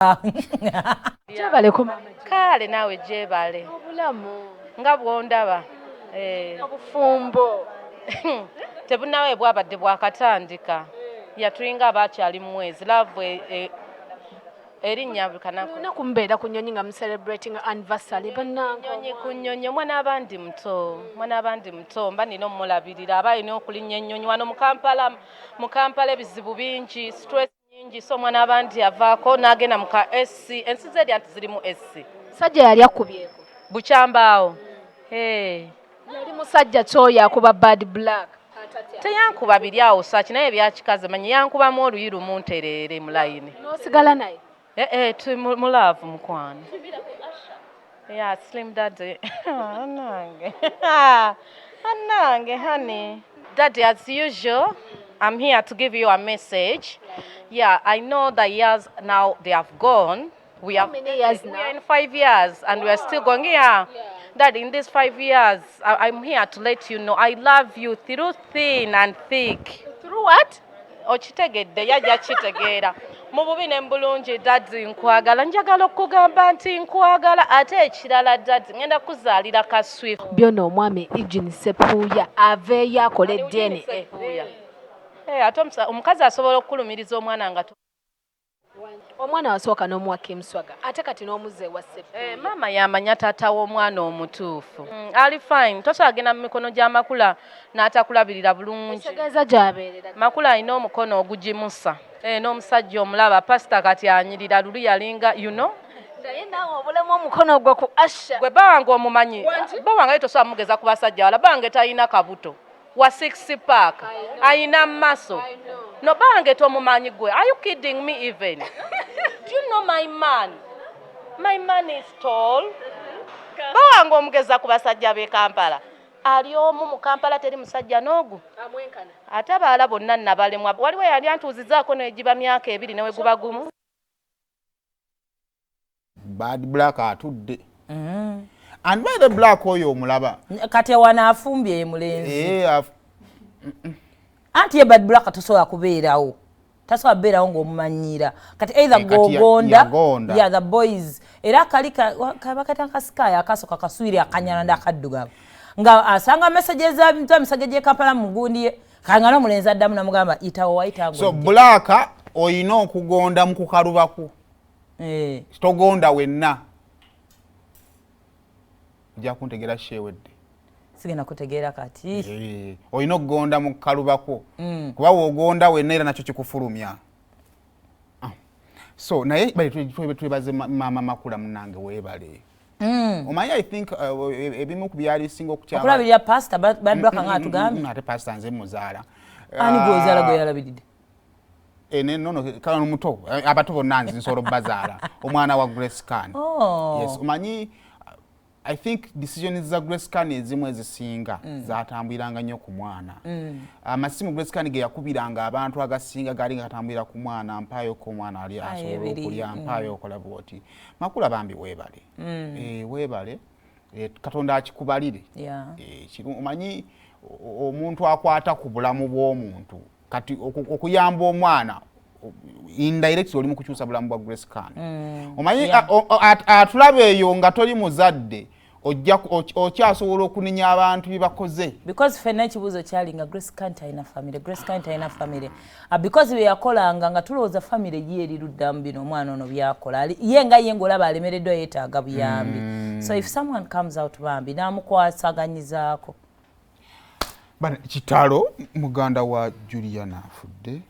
Jebale ko mama. Kale nawe jebale. Obulamu. Nga bwondaba. Obufumbo. Tebunawe bwabadde bwakatandika. Yatulinga abakyali mu mwezi love erinnya bukanako. Lunaku mbeera ku nnyonyi nga mu celebrating anniversary bannange. Nnyonyi ku nnyonyi mwana abandi muto mba nina omulabirira aba alina okulinnya ennyonyi wano mu Kampala ebizibu bingi stress nyingi so mwana abandi avaako n'agenda mu ka SC ensi ze eri anti zirimu SC. Sajja yali akubyeko. Bukyambaawo. Yali musajja kyoyo akuba bad black. Teyankuba biri awo saki naye byakikaze manyi yankubamu oluyi lumu ntereere mu layini. N'osigala naye? Mulaavu mukwano. Yeah, slim daddy. Anange, honey. Daddy, as usual, I'm here to give you a message. Yeah, I know the years now they have gone. How many years now? We are in 5 years and we are still going. Yeah. Dad, in these 5 years, I'm here to let you know I love you through thin and thick. Through what? Okitegedde yajja kitegeera. Mu bubi ne mbulungi daddy nkwagala njagala okugamba nti nkwagala ate ekirala daddy ngenda kuzaalira ka Swift. Byonna omwami Eugene Sepuya aveeyo akole DNA. Ate omukazi asobola okukulumiriza omwana nga omwana wasooka n'omuwa Kimswaga ate kati n'omuzze wa Sepuya. Mama yamanya taata w'omwana omutuufu. Ali fine tosagenda mu mikono gya Makula n'atakulabirira bulungi. Ekigeeza gy'abeerera. Makula alina omukono ogugimusa. N'omusajja omulaba pasita kati anyirira luli yalinga naye naawe obulemu omukono ogwo ku Asha. Gwe bawange omumanyi bawange tosobola mugeza ku basajja wala bange talina kabuto wa 6 pack ayina maso no bange tomumanyi gwe. Are you kidding me even? Do you know my man? My man is tall. Bawange omugeza ku basajja b'e Kampala ali omu mu Kampala teri musajja n'ogu amwenkana ate abalala bonna nabalemwa waliwo yali antuuzizaako n'egiba myaka 2 newe guba gumu. Bad black atudde. And by the black oyo omulaba kati wanaafumbye mulenzi. Anti ye bad black tosobola kubeerawo. Tasobola kubeerawo ng'omumanyira. Kati either gogonda yeah the boys era kali kabakata kasikaya akasoka kaswiri akanyana akaddugavu. Nga asanga messages za misajja gye Kampala mugundiye kangana omulenzi addamu namugamba itawo wayitango. So black oyina okugonda mu kukalubako. Togonda wenna. Ojja kuntegeera shewedde. Sigenda kutegeera kati. Oyina okugonda mu kukalubako. Kuba wogonda wenna era nakyo kikufulumya. So naye twebaze mama Makula munange weebale. Omanyi I think ebimu ku byali singa okutyama. Okulabirira pastor bad black nga atugambye. Ate pastor nze muzaala. Ani gozaala gwe yalabiride. No kala muto abato bonna nzi nsoro bazaala omwana wa Grace Can. Yes omanyi I think decisions za Grace Can ezimu ezisinga zatambuliranga nnyo ku mwana. Amasimu Grace Can ge yakubiranga abantu agasinga gali gatambulira ku mwana mpayo ko mwana ali asobola okulya mpayo okola bwoti. Makula bambi weebale. Weebale Katonda akikubalire. Omanyi omuntu akwata ku bulamu bw'omuntu kati okuyamba omwana indirect oli mu kukyusa bulamu bwa Grace Can. Omanyi atulabe eyo nga toli muzadde okyasobola okuninya abantu bibakoze. Because fena ekibuuzo kyali nga Grace Can talina family. Because we yakolanga nga tulowooza family ye eri luddamu bino omwana ono byakola. Ye nga ye ng'olaba alemereddwa yeetaaga buyambi. So if someone comes out bambi n'amukwasaganyizaako. Bana kitalo muganda wa Juliana afudde.